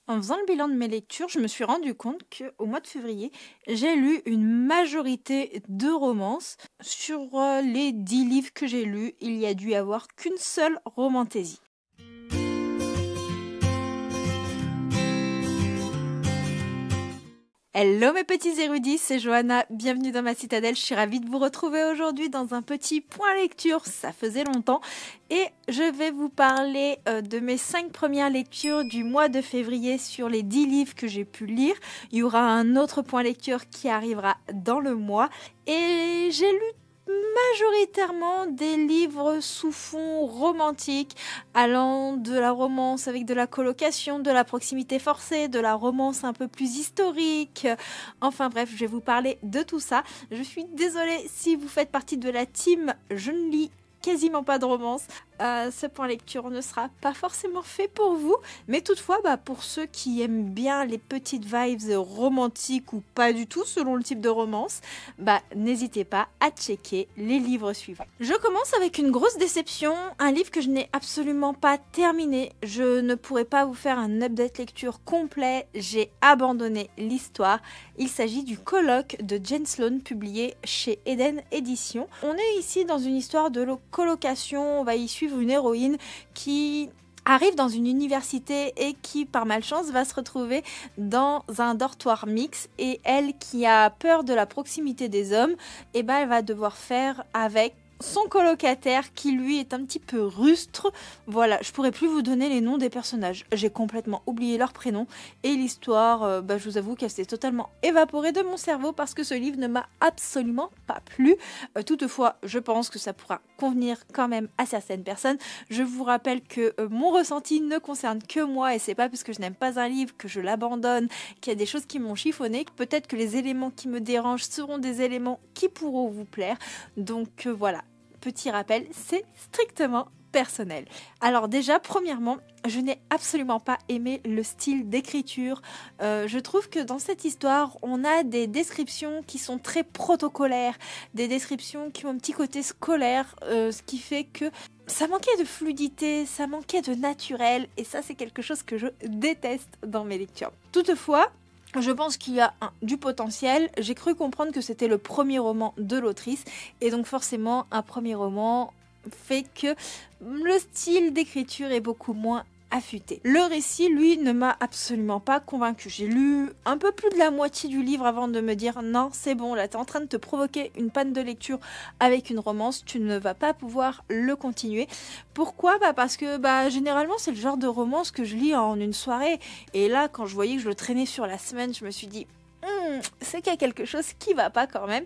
En faisant le bilan de mes lectures, je me suis rendu compte qu'au mois de février, j'ai lu une majorité de romances. Sur les 10 livres que j'ai lus, il y a dû y avoir qu'une seule romantaisie. Hello mes petits érudits, c'est Johanna, bienvenue dans ma citadelle, je suis ravie de vous retrouver aujourd'hui dans un petit point lecture, ça faisait longtemps, et je vais vous parler de mes 5 premières lectures du mois de février sur les 10 livres que j'ai pu lire. Il y aura un autre point lecture qui arrivera dans le mois, et j'ai lu majoritairement des livres sous fond romantique, allant de la romance avec de la colocation, de la proximité forcée, de la romance un peu plus historique. Enfin bref, je vais vous parler de tout ça. Je suis désolée si vous faites partie de la team je ne lis quasiment pas de romance. Ce point lecture ne sera pas forcément fait pour vous, mais toutefois pour ceux qui aiment bien les petites vibes romantiques ou pas du tout selon le type de romance, n'hésitez pas à checker les livres suivants. Je commence avec une grosse déception, un livre que je n'ai absolument pas terminé. Je ne pourrai pas vous faire un update lecture complet, j'ai abandonné l'histoire. Il s'agit du Colloque de Jane Sloan, publié chez Eden Éditions. On est ici dans une histoire de colocation, on va y suivre une héroïne qui arrive dans une université et qui par malchance va se retrouver dans un dortoir mixte, et elle qui a peur de la proximité des hommes, elle va devoir faire avec son colocataire qui lui est un petit peu rustre. Voilà, je pourrais plus vous donner les noms des personnages, j'ai complètement oublié leurs prénoms, et l'histoire, je vous avoue qu'elle s'est totalement évaporée de mon cerveau parce que ce livre ne m'a absolument pas plu. Toutefois, je pense que ça pourra convenir quand même à certaines personnes. Je vous rappelle que mon ressenti ne concerne que moi, et c'est pas parce que je n'aime pas un livre que je l'abandonne, qu'il y a des choses qui m'ont chiffonné. Peut-être que les éléments qui me dérangent seront des éléments qui pourront vous plaire. Donc voilà. Petit rappel, c'est strictement personnel. Alors déjà, premièrement, je n'ai absolument pas aimé le style d'écriture. Je trouve que dans cette histoire, on a des descriptions qui sont très protocolaires, des descriptions qui ont un petit côté scolaire, ce qui fait que ça manquait de fluidité, ça manquait de naturel, et ça c'est quelque chose que je déteste dans mes lectures. Toutefois, je pense qu'il y a du potentiel. J'ai cru comprendre que c'était le premier roman de l'autrice, et donc forcément un premier roman fait que le style d'écriture est beaucoup moins affûté. Le récit, lui, ne m'a absolument pas convaincue. J'ai lu un peu plus de la moitié du livre avant de me dire non, c'est bon, là t'es en train de te provoquer une panne de lecture avec une romance, tu ne vas pas pouvoir le continuer. Pourquoi ? Parce que généralement c'est le genre de romance que je lis en une soirée, et là quand je voyais que je le traînais sur la semaine, je me suis dit c'est qu'il y a quelque chose qui va pas quand même.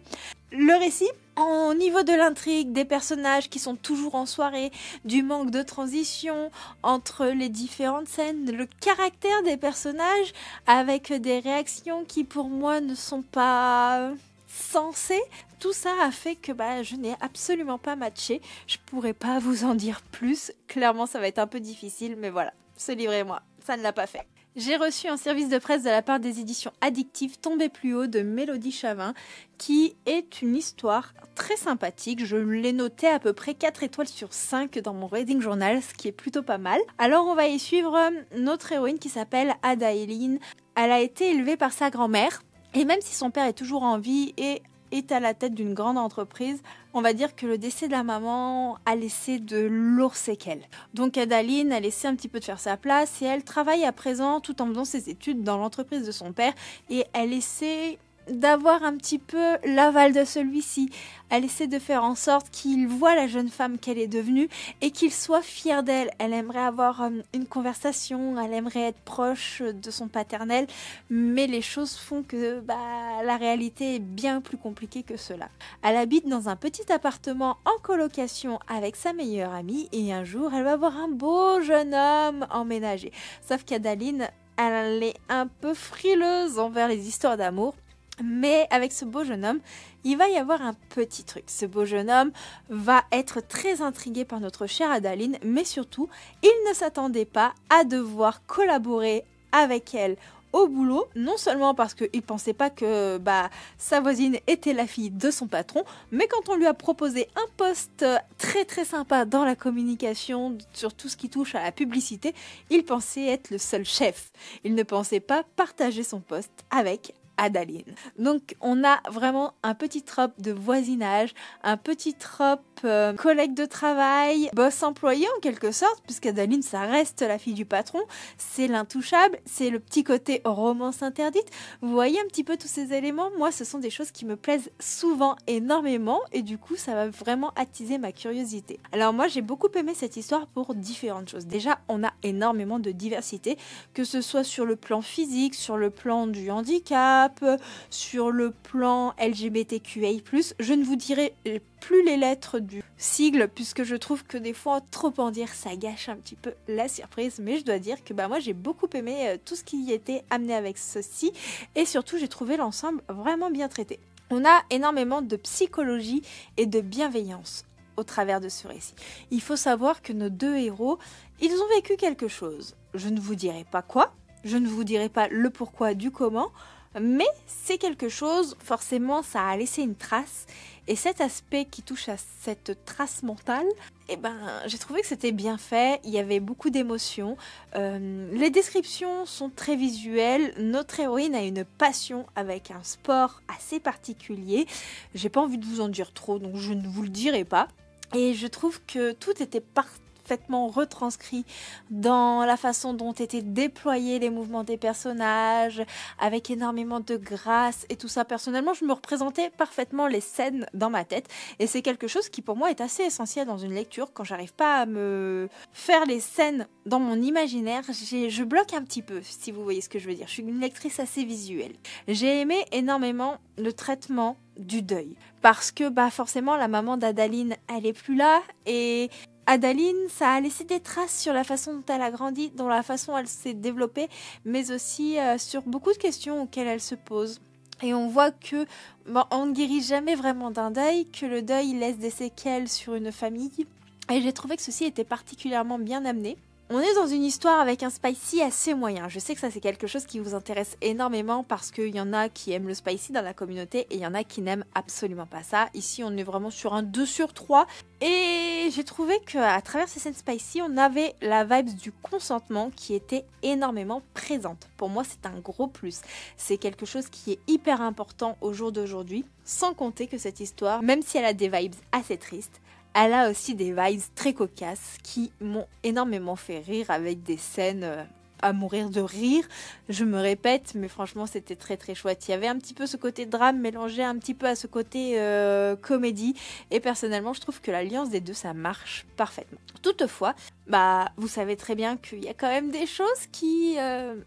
Le récit, au niveau de l'intrigue, des personnages qui sont toujours en soirée, du manque de transition entre les différentes scènes, le caractère des personnages avec des réactions qui pour moi ne sont pas sensées, tout ça a fait que je n'ai absolument pas matché. Je pourrais pas vous en dire plus, clairement ça va être un peu difficile, mais voilà, ce livre et moi, ça ne l'a pas fait. J'ai reçu un service de presse de la part des éditions Addictives, Tomber plus haut, de Mélodie Chavin, qui est une histoire très sympathique. Je l'ai noté à peu près 4 étoiles sur 5 dans mon reading journal, ce qui est plutôt pas mal. Alors on va y suivre notre héroïne qui s'appelle Adaline. Elle a été élevée par sa grand-mère, et même si son père est toujours en vie et est à la tête d'une grande entreprise, on va dire que le décès de la maman a laissé de lourds séquelles. Donc Adaline a laissé un petit peu de faire sa place, et elle travaille à présent tout en faisant ses études dans l'entreprise de son père, et elle essaie d'avoir un petit peu l'aval de celui-ci. Elle essaie de faire en sorte qu'il voit la jeune femme qu'elle est devenue et qu'il soit fier d'elle. Elle aimerait avoir une conversation, elle aimerait être proche de son paternel, mais les choses font que la réalité est bien plus compliquée que cela. Elle habite dans un petit appartement en colocation avec sa meilleure amie, et un jour elle va voir un beau jeune homme emménager. Sauf qu'Adaline, elle est un peu frileuse envers les histoires d'amour. Mais avec ce beau jeune homme, il va y avoir un petit truc. Ce beau jeune homme va être très intrigué par notre chère Adaline, mais surtout, il ne s'attendait pas à devoir collaborer avec elle au boulot, non seulement parce qu'il pensait pas que sa voisine était la fille de son patron, mais quand on lui a proposé un poste très très sympa dans la communication, sur tout ce qui touche à la publicité, il pensait être le seul chef. Il ne pensait pas partager son poste avec Adaline. Donc on a vraiment un petit trope de voisinage, un petit trope collègue de travail, boss employé en quelque sorte, puisqu'Adaline ça reste la fille du patron, c'est l'intouchable, c'est le petit côté romance interdite. Vous voyez un petit peu tous ces éléments, moi ce sont des choses qui me plaisent souvent énormément et du coup ça va vraiment attiser ma curiosité. Alors moi j'ai beaucoup aimé cette histoire pour différentes choses. Déjà on a énormément de diversité, que ce soit sur le plan physique, sur le plan du handicap, sur le plan LGBTQI+, je ne vous dirai plus les lettres du sigle puisque je trouve que des fois trop en dire ça gâche un petit peu la surprise, mais je dois dire que moi j'ai beaucoup aimé tout ce qui était amené avec ceci et surtout j'ai trouvé l'ensemble vraiment bien traité. On a énormément de psychologie et de bienveillance au travers de ce récit. Il faut savoir que nos deux héros, ils ont vécu quelque chose. Je ne vous dirai pas quoi, je ne vous dirai pas le pourquoi du comment, mais c'est quelque chose, forcément ça a laissé une trace et cet aspect qui touche à cette trace mentale, j'ai trouvé que c'était bien fait, il y avait beaucoup d'émotions, les descriptions sont très visuelles, notre héroïne a une passion avec un sport assez particulier, j'ai pas envie de vous en dire trop donc je ne vous le dirai pas et je trouve que tout était parfaitement retranscrit dans la façon dont étaient déployés les mouvements des personnages, avec énormément de grâce et tout ça. Personnellement, je me représentais parfaitement les scènes dans ma tête et c'est quelque chose qui pour moi est assez essentiel dans une lecture. Quand j'arrive pas à me faire les scènes dans mon imaginaire, je bloque un petit peu, si vous voyez ce que je veux dire. Je suis une lectrice assez visuelle. J'ai aimé énormément le traitement du deuil parce que forcément la maman d'Adaline elle est plus là et Adaline, ça a laissé des traces sur la façon dont elle a grandi, dans la façon dont elle s'est développée, mais aussi sur beaucoup de questions auxquelles elle se pose. Et on voit que on ne guérit jamais vraiment d'un deuil, que le deuil laisse des séquelles sur une famille. Et j'ai trouvé que ceci était particulièrement bien amené. On est dans une histoire avec un spicy assez moyen. Je sais que ça c'est quelque chose qui vous intéresse énormément parce qu'il y en a qui aiment le spicy dans la communauté et il y en a qui n'aiment absolument pas ça. Ici on est vraiment sur un 2 sur 3 et j'ai trouvé qu'à travers ces scènes spicy on avait la vibe du consentement qui était énormément présente. Pour moi c'est un gros plus. C'est quelque chose qui est hyper important au jour d'aujourd'hui, sans compter que cette histoire, même si elle a des vibes assez tristes, elle a aussi des vibes très cocasses qui m'ont énormément fait rire avec des scènes à mourir de rire. Je me répète, mais franchement c'était très très chouette. Il y avait un petit peu ce côté drame mélangé un petit peu à ce côté comédie et personnellement je trouve que l'alliance des deux ça marche parfaitement. Toutefois, vous savez très bien qu'il y a quand même des choses qui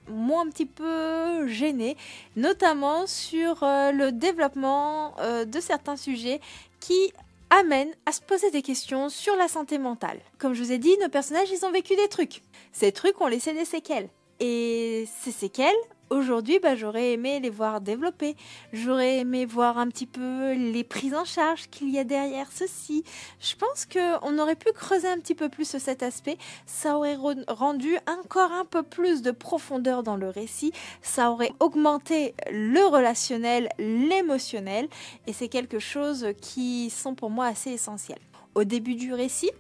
m'ont un petit peu gênée, notamment sur le développement de certains sujets qui amène à se poser des questions sur la santé mentale. Comme je vous ai dit, nos personnages, ils ont vécu des trucs. Ces trucs ont laissé des séquelles. Et ces séquelles, aujourd'hui, j'aurais aimé les voir développer. J'aurais aimé voir un petit peu les prises en charge qu'il y a derrière ceci. Je pense qu'on aurait pu creuser un petit peu plus cet aspect. Ça aurait rendu encore un peu plus de profondeur dans le récit. Ça aurait augmenté le relationnel, l'émotionnel. Et c'est quelque chose qui sont pour moi assez essentiels. Au début du récit,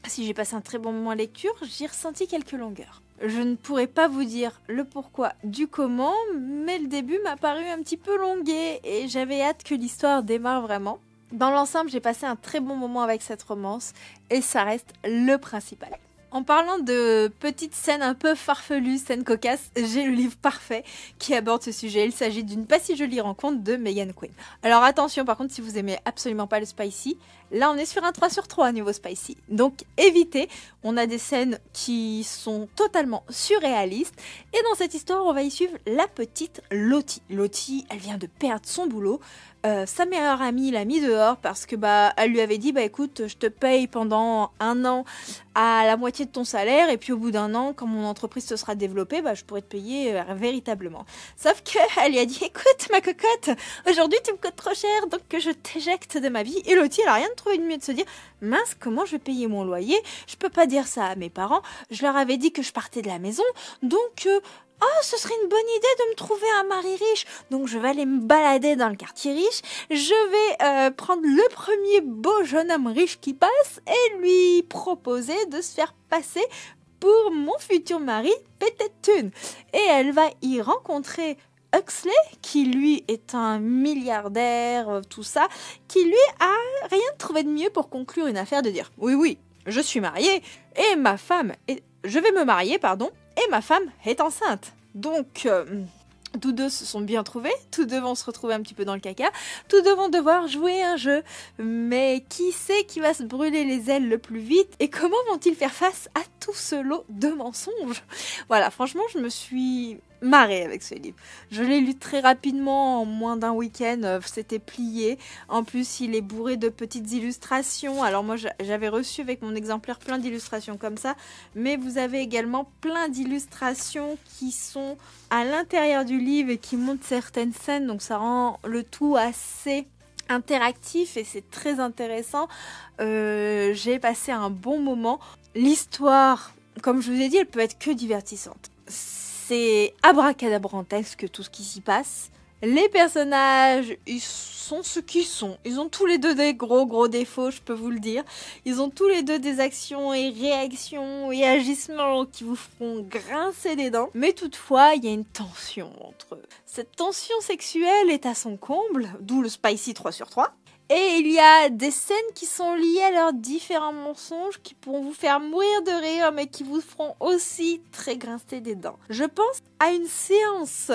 si j'ai passé un très bon moment à lecture, j'ai ressenti quelques longueurs. Je ne pourrais pas vous dire le pourquoi du comment, mais le début m'a paru un petit peu longué et j'avais hâte que l'histoire démarre vraiment. Dans l'ensemble, j'ai passé un très bon moment avec cette romance et ça reste le principal. En parlant de petites scènes un peu farfelues, scènes cocasses, j'ai le livre parfait qui aborde ce sujet. Il s'agit d'une pas si jolie rencontre de Megan Quinn. Alors attention par contre, si vous aimez absolument pas le spicy, là on est sur un 3 sur 3 niveau spicy. Donc évitez, on a des scènes qui sont totalement surréalistes. Et dans cette histoire, on va y suivre la petite Lottie. Lottie, elle vient de perdre son boulot. Sa meilleure amie l'a mis dehors parce que elle lui avait dit écoute, je te paye pendant 1 an à la moitié de ton salaire et puis au bout d'1 an, quand mon entreprise se sera développée, je pourrai te payer véritablement. Sauf qu'elle lui a dit écoute ma cocotte, aujourd'hui tu me coûtes trop cher donc que je t'éjecte de ma vie. Et Lottie elle a rien trouvé de mieux de se dire mince, comment je vais payer mon loyer, je peux pas dire ça à mes parents, je leur avais dit que je partais de la maison donc oh, ce serait une bonne idée de me trouver un mari riche. Donc je vais aller me balader dans le quartier riche. Je vais prendre le premier beau jeune homme riche qui passe et lui proposer de se faire passer pour mon futur mari, peut-être thune. Et elle va y rencontrer Huxley, qui lui est un milliardaire, tout ça, qui lui a rien trouvé de mieux pour conclure une affaire de dire « Oui, je suis marié et je vais me marier, pardon, et ma femme est enceinte. » Donc, tous deux se sont bien trouvés, tous deux vont se retrouver un petit peu dans le caca, tous deux vont devoir jouer un jeu. Mais qui sait qui va se brûler les ailes le plus vite et comment vont-ils faire face à tout ce lot de mensonges? Voilà, franchement, je me suis marrée avec ce livre. Je l'ai lu très rapidement, en moins d'un week-end, c'était plié. En plus, il est bourré de petites illustrations. Alors moi, j'avais reçu avec mon exemplaire plein d'illustrations comme ça, mais vous avez également plein d'illustrations qui sont à l'intérieur du livre et qui montrent certaines scènes, donc ça rend le tout assez interactif et c'est très intéressant. J'ai passé un bon moment. L'histoire, comme je vous ai dit, elle peut être que divertissante. C'est abracadabrantesque tout ce qui s'y passe. Les personnages, ils sont ce qu'ils sont. Ils ont tous les deux des gros défauts, je peux vous le dire. Ils ont tous les deux des actions et réactions et agissements qui vous feront grincer des dents. Mais toutefois, il y a une tension entre eux. Cette tension sexuelle est à son comble, d'où le spicy 3/3. Et il y a des scènes qui sont liées à leurs différents mensonges qui pourront vous faire mourir de rire, mais qui vous feront aussi très grincer des dents. Je pense à une séance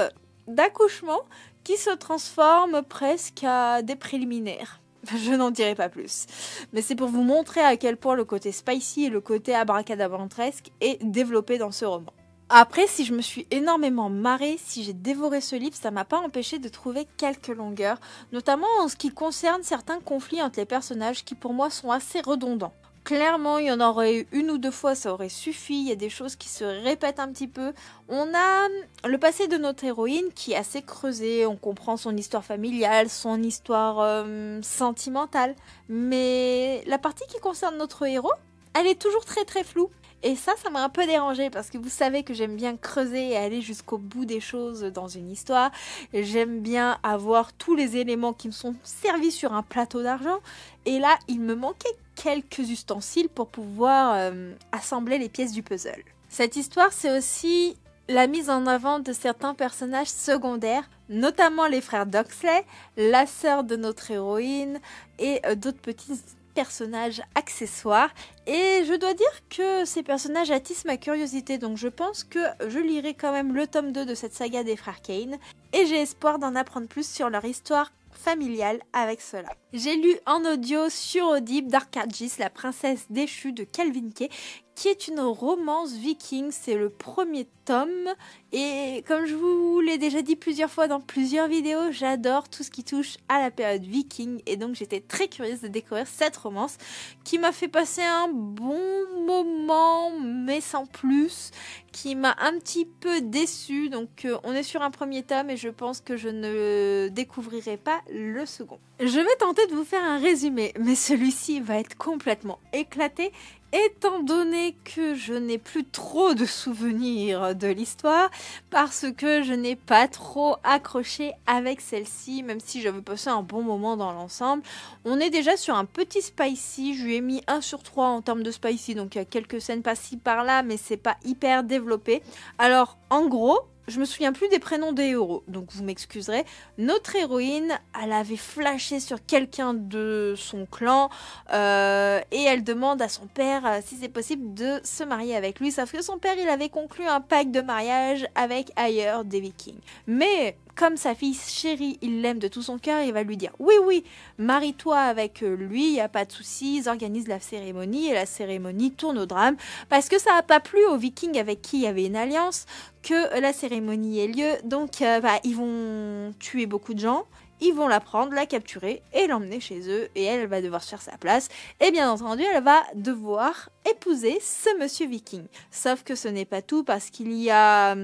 d'accouchement qui se transforme presque à des préliminaires. Je n'en dirai pas plus. Mais c'est pour vous montrer à quel point le côté spicy et le côté abracadabrantesque est développé dans ce roman. Après, si je me suis énormément marrée, si j'ai dévoré ce livre, ça m'a pas empêché de trouver quelques longueurs, notamment en ce qui concerne certains conflits entre les personnages qui pour moi sont assez redondants. Clairement, il y en aurait eu une ou deux fois, ça aurait suffi, il y a des choses qui se répètent un petit peu. On a le passé de notre héroïne qui est assez creusé, on comprend son histoire familiale, son histoire sentimentale, mais la partie qui concerne notre héros, elle est toujours très floue. Et ça m'a un peu dérangée parce que vous savez que j'aime bien creuser et aller jusqu'au bout des choses dans une histoire. J'aime bien avoir tous les éléments qui me sont servis sur un plateau d'argent. Et là, il me manquait quelques ustensiles pour pouvoir assembler les pièces du puzzle. Cette histoire, c'est aussi la mise en avant de certains personnages secondaires, notamment les frères Huxley, la sœur de notre héroïne et d'autres petits personnages accessoires, et je dois dire que ces personnages attisent ma curiosité, donc je pense que je lirai quand même le tome 2 de cette saga des frères Kane et j'ai espoir d'en apprendre plus sur leur histoire familiale avec cela. J'ai lu en audio sur Audible Darkagis, la princesse déchue de Calvin Kay, qui est une romance viking, c'est le premier tome et comme je vous l'ai déjà dit plusieurs fois dans plusieurs vidéos, j'adore tout ce qui touche à la période viking et donc j'étais très curieuse de découvrir cette romance qui m'a fait passer un bon moment mais sans plus, qui m'a un petit peu déçue, donc on est sur un premier tome et je pense que je ne découvrirai pas le second. Je vais tenter de vous faire un résumé, mais celui-ci va être complètement éclaté étant donné que je n'ai plus trop de souvenirs de l'histoire parce que je n'ai pas trop accroché avec celle-ci, même si j'avais passé un bon moment dans l'ensemble. On est déjà sur un petit spicy, je lui ai mis 1/3 en termes de spicy, donc il y a quelques scènes par-ci par-là, mais c'est pas hyper développé. Alors en gros, je me souviens plus des prénoms des héros, donc vous m'excuserez. Notre héroïne, elle avait flashé sur quelqu'un de son clan et elle demande à son père si c'est possible de se marier avec lui. Sauf que son père, il avait conclu un pacte de mariage avec ailleurs des Vikings. Mais comme sa fille chérie, il l'aime de tout son cœur, il va lui dire oui, marie-toi avec lui, il n'y a pas de souci, ils organisent la cérémonie et la cérémonie tourne au drame parce que ça n'a pas plu aux Vikings avec qui il y avait une alliance que la cérémonie ait lieu. Donc ils vont tuer beaucoup de gens, ils vont la prendre, la capturer et l'emmener chez eux et elle va devoir se faire sa place et bien entendu elle va devoir épouser ce monsieur Viking. Sauf que ce n'est pas tout parce qu'il y a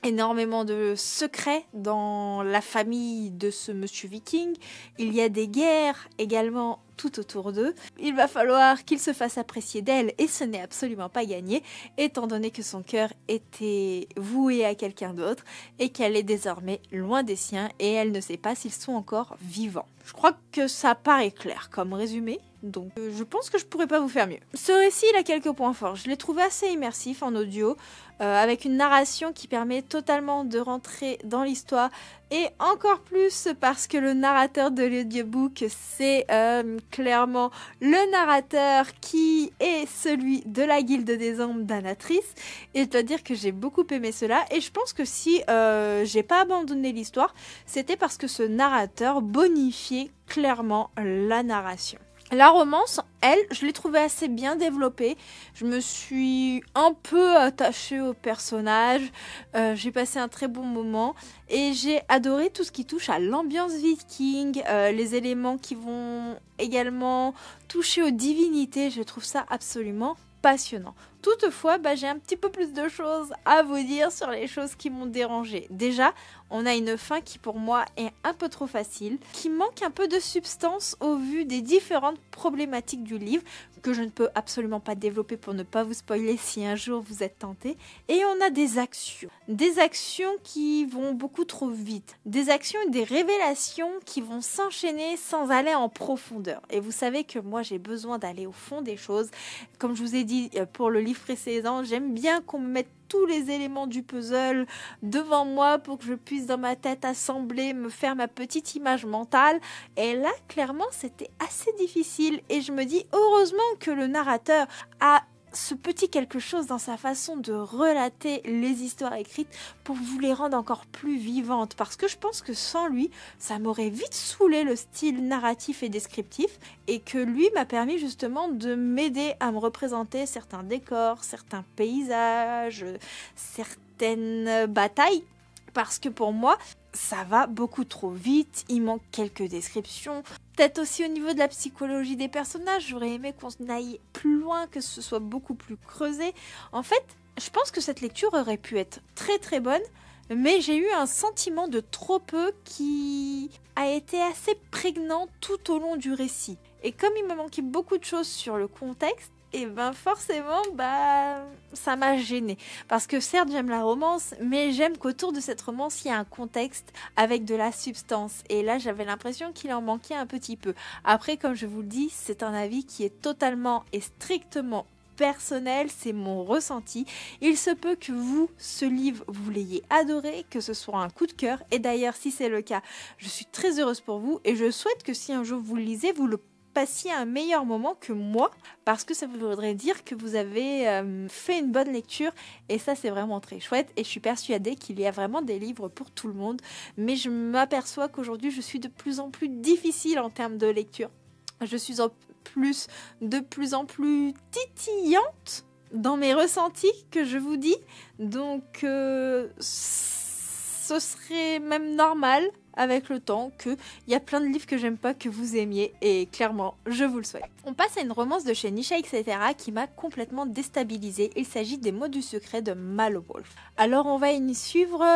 énormément de secrets dans la famille de ce monsieur Viking. Il y a des guerres également tout autour d'eux. Il va falloir qu'il se fasse apprécier d'elle et ce n'est absolument pas gagné étant donné que son cœur était voué à quelqu'un d'autre et qu'elle est désormais loin des siens et elle ne sait pas s'ils sont encore vivants. Je crois que ça paraît clair comme résumé, donc je pense que je pourrais pas vous faire mieux. Ce récit, il a quelques points forts. Je l'ai trouvé assez immersif en audio, avec une narration qui permet totalement de rentrer dans l'histoire, et encore plus parce que le narrateur de l'audiobook, c'est clairement le narrateur qui est celui de la Guilde des Ombres d'Anatrice, et je dois dire que j'ai beaucoup aimé cela, et je pense que si j'ai pas abandonné l'histoire, c'était parce que ce narrateur bonifiait clairement la narration. La romance, elle, je l'ai trouvée assez bien développée. Je me suis un peu attachée au personnage. J'ai passé un très bon moment. Et j'ai adoré tout ce qui touche à l'ambiance viking, les éléments qui vont également toucher aux divinités. Je trouve ça absolument passionnant. Toutefois, j'ai un petit peu plus de choses à vous dire sur les choses qui m'ont dérangée. Déjà, on a une fin qui pour moi est un peu trop facile, qui manque un peu de substance au vu des différentes problématiques du livre, que je ne peux absolument pas développer pour ne pas vous spoiler si un jour vous êtes tenté. Et on a des actions qui vont beaucoup trop vite, des actions et des révélations qui vont s'enchaîner sans aller en profondeur. Et vous savez que moi j'ai besoin d'aller au fond des choses. Comme je vous ai dit pour le livre précédent, j'aime bien qu'on me mette tous les éléments du puzzle devant moi pour que je puisse dans ma tête assembler, me faire ma petite image mentale. Et là, clairement, c'était assez difficile. Et je me dis, heureusement que le narrateur a ce petit quelque chose dans sa façon de relater les histoires écrites pour vous les rendre encore plus vivantes, parce que je pense que sans lui ça m'aurait vite saoulé le style narratif et descriptif, et que lui m'a permis justement de m'aider à me représenter certains décors, certains paysages, certaines batailles, parce que pour moi ça va beaucoup trop vite, il manque quelques descriptions. Peut-être aussi au niveau de la psychologie des personnages, j'aurais aimé qu'on aille plus loin, que ce soit beaucoup plus creusé. En fait, je pense que cette lecture aurait pu être très très bonne, mais j'ai eu un sentiment de trop peu qui a été assez prégnant tout au long du récit. Et comme il me manquait beaucoup de choses sur le contexte, et forcément, ça m'a gênée. Parce que certes, j'aime la romance, mais j'aime qu'autour de cette romance, il y a un contexte avec de la substance. Et là, j'avais l'impression qu'il en manquait un petit peu. Après, comme je vous le dis, c'est un avis qui est totalement et strictement personnel, c'est mon ressenti. Il se peut que vous, ce livre, vous l'ayez adoré, que ce soit un coup de cœur. Et d'ailleurs, si c'est le cas, je suis très heureuse pour vous. Et je souhaite que si un jour vous le lisez, vous le passiez un meilleur moment que moi, parce que ça voudrait dire que vous avez fait une bonne lecture, et ça c'est vraiment très chouette. Et je suis persuadée qu'il y a vraiment des livres pour tout le monde, mais je m'aperçois qu'aujourd'hui je suis de plus en plus difficile en termes de lecture. Je suis de plus en plus titillante dans mes ressentis, que je vous dis, donc ce serait même normal avec le temps qu'il y a plein de livres que j'aime pas que vous aimiez, et clairement je vous le souhaite. On passe à une romance de chez Nisha etc. qui m'a complètement déstabilisée. Il s'agit des mots du secret de Malo Wolf. Alors on va y suivre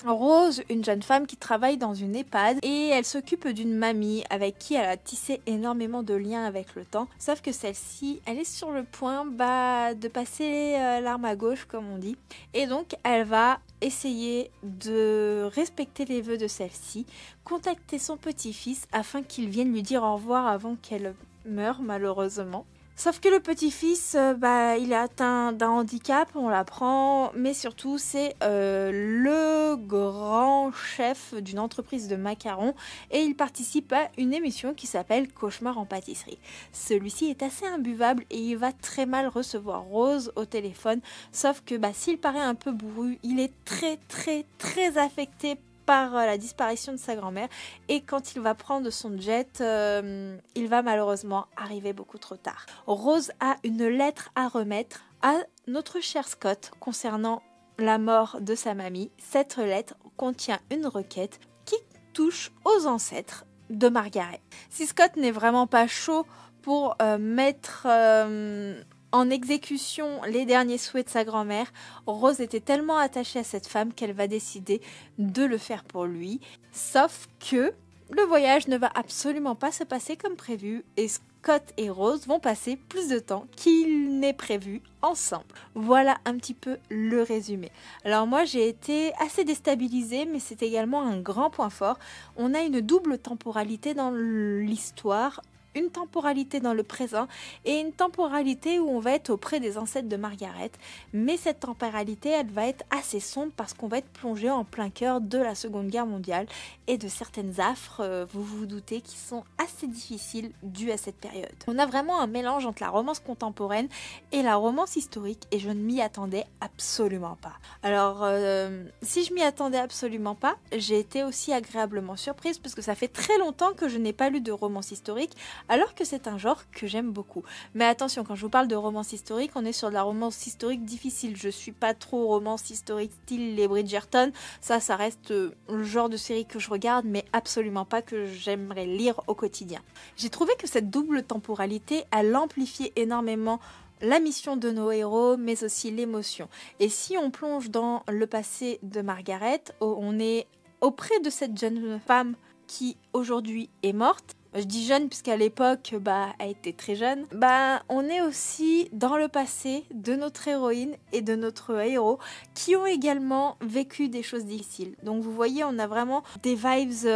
Rose, une jeune femme qui travaille dans une EHPAD, et elle s'occupe d'une mamie avec qui elle a tissé énormément de liens avec le temps, sauf que celle-ci elle est sur le point de passer l'arme à gauche comme on dit, et donc elle va essayer de respecter les vœux de celle-ci, contacter son petit-fils afin qu'il vienne lui dire au revoir avant qu'elle meure malheureusement. Sauf que le petit-fils, il est atteint d'un handicap, on l'apprend, mais surtout c'est le grand chef d'une entreprise de macarons, et il participe à une émission qui s'appelle Cauchemar en pâtisserie. Celui-ci est assez imbuvable et il va très mal recevoir Rose au téléphone, sauf que s'il paraît un peu bourru, il est très très très affecté par la disparition de sa grand-mère, et quand il va prendre son jet, il va malheureusement arriver beaucoup trop tard. Rose a une lettre à remettre à notre cher Scott concernant la mort de sa mamie. Cette lettre contient une requête qui touche aux ancêtres de Margaret. Si Scott n'est vraiment pas chaud pour mettre en exécution les derniers souhaits de sa grand-mère, Rose était tellement attachée à cette femme qu'elle va décider de le faire pour lui. Sauf que le voyage ne va absolument pas se passer comme prévu et Scott et Rose vont passer plus de temps qu'il n'est prévu ensemble. Voilà un petit peu le résumé. Alors moi j'ai été assez déstabilisée, mais c'est également un grand point fort. On a une double temporalité dans l'histoire. Une temporalité dans le présent et une temporalité où on va être auprès des ancêtres de Margaret. Mais cette temporalité, elle va être assez sombre parce qu'on va être plongé en plein cœur de la Seconde Guerre mondiale et de certaines affres, vous vous doutez, qui sont assez difficiles dues à cette période. On a vraiment un mélange entre la romance contemporaine et la romance historique et je ne m'y attendais absolument pas. Alors, si je m'y attendais absolument pas, j'ai été aussi agréablement surprise parce que ça fait très longtemps que je n'ai pas lu de romance historique, alors que c'est un genre que j'aime beaucoup. Mais attention, quand je vous parle de romance historique, on est sur de la romance historique difficile. Je suis pas trop romance historique style les Bridgerton. Ça reste le genre de série que je regarde, mais absolument pas que j'aimerais lire au quotidien. J'ai trouvé que cette double temporalité, elle amplifiait énormément la mission de nos héros, mais aussi l'émotion. Et si on plonge dans le passé de Margaret, on est auprès de cette jeune femme qui aujourd'hui est morte. Je dis jeune puisqu'à l'époque, elle était très jeune. On est aussi dans le passé de notre héroïne et de notre héros qui ont également vécu des choses difficiles. Donc vous voyez, on a vraiment des vibes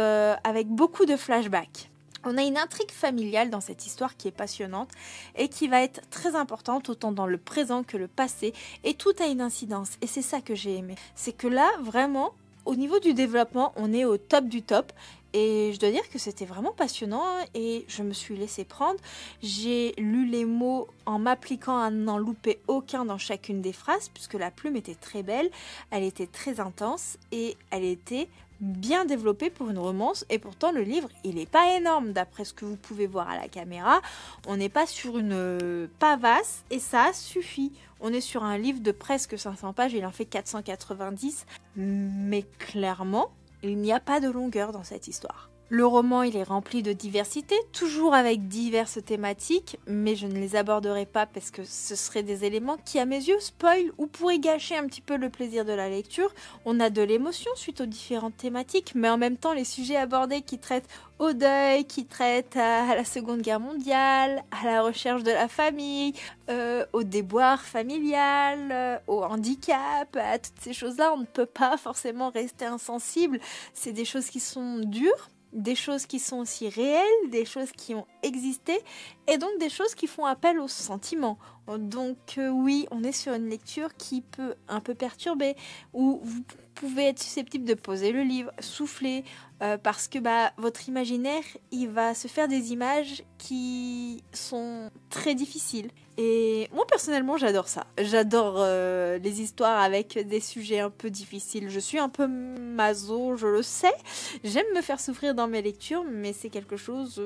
avec beaucoup de flashbacks. On a une intrigue familiale dans cette histoire qui est passionnante et qui va être très importante autant dans le présent que le passé et tout a une incidence. Et c'est ça que j'ai aimé. C'est que là, vraiment, au niveau du développement, on est au top du top. Et je dois dire que c'était vraiment passionnant et je me suis laissée prendre. J'ai lu les mots en m'appliquant à n'en louper aucun dans chacune des phrases puisque la plume était très belle, elle était très intense et elle était bien développée pour une romance. Et pourtant le livre, il n'est pas énorme d'après ce que vous pouvez voir à la caméra. On n'est pas sur une pavasse et ça suffit. On est sur un livre de presque 500 pages, il en fait 490. Mais clairement, il n'y a pas de longueur dans cette histoire. Le roman, il est rempli de diversité, toujours avec diverses thématiques, mais je ne les aborderai pas parce que ce seraient des éléments qui, à mes yeux, spoilent ou pourraient gâcher un petit peu le plaisir de la lecture. On a de l'émotion suite aux différentes thématiques, mais en même temps, les sujets abordés qui traitent au deuil, qui traitent à la Seconde Guerre mondiale, à la recherche de la famille, au déboire familial, au handicap, à toutes ces choses-là, on ne peut pas forcément rester insensible. C'est des choses qui sont dures, des choses qui sont aussi réelles, des choses qui ont existé et donc des choses qui font appel aux sentiments. Donc oui, on est sur une lecture qui peut un peu perturber, où vous pouvez être susceptible de poser le livre, souffler, parce que votre imaginaire, il va se faire des images qui sont très difficiles. Et moi personnellement j'adore ça, j'adore les histoires avec des sujets un peu difficiles. Je suis un peu maso, je le sais, j'aime me faire souffrir dans mes lectures, mais c'est quelque chose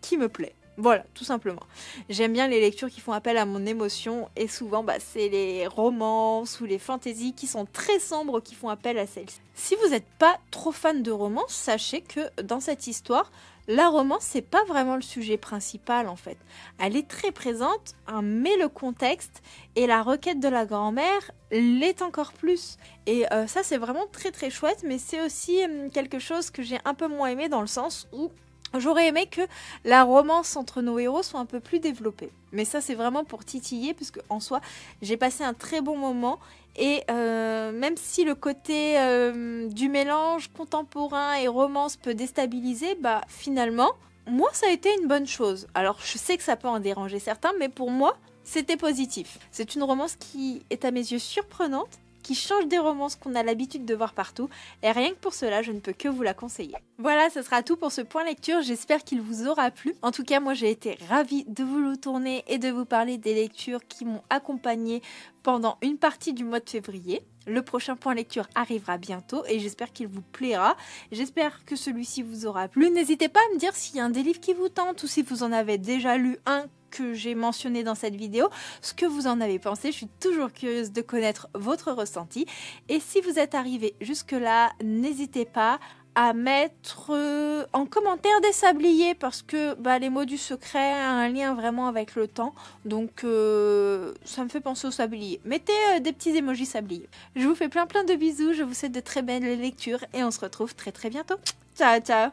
qui me plaît. Voilà, tout simplement. J'aime bien les lectures qui font appel à mon émotion et souvent c'est les romances ou les fantaisies qui sont très sombres qui font appel à celles-ci. Si vous n'êtes pas trop fan de romance, sachez que dans cette histoire, la romance, c'est pas vraiment le sujet principal en fait. Elle est très présente, mais le contexte et la requête de la grand-mère l'est encore plus. Et ça, c'est vraiment très très chouette, mais c'est aussi quelque chose que j'ai un peu moins aimé dans le sens où j'aurais aimé que la romance entre nos héros soit un peu plus développée. Mais ça, c'est vraiment pour titiller, puisque en soi, j'ai passé un très bon moment. Et même si le côté du mélange contemporain et romance peut déstabiliser, finalement, moi, ça a été une bonne chose. Alors, je sais que ça peut en déranger certains, mais pour moi, c'était positif. C'est une romance qui est à mes yeux surprenante, qui change des romances qu'on a l'habitude de voir partout, et rien que pour cela, je ne peux que vous la conseiller. Voilà, ce sera tout pour ce point lecture, j'espère qu'il vous aura plu. En tout cas, moi j'ai été ravie de vous le tourner et de vous parler des lectures qui m'ont accompagnée pendant une partie du mois de février. Le prochain point lecture arrivera bientôt et j'espère qu'il vous plaira. J'espère que celui-ci vous aura plu. N'hésitez pas à me dire s'il y a un des livres qui vous tente ou si vous en avez déjà lu un que j'ai mentionné dans cette vidéo, ce que vous en avez pensé. Je suis toujours curieuse de connaître votre ressenti. Et si vous êtes arrivé jusque-là, n'hésitez pas à mettre en commentaire des sabliers parce que les mots du secret ont un lien vraiment avec le temps. Donc ça me fait penser aux sabliers. Mettez des petits emojis sabliers. Je vous fais plein de bisous. Je vous souhaite de très belles lectures et on se retrouve très bientôt. Ciao, ciao!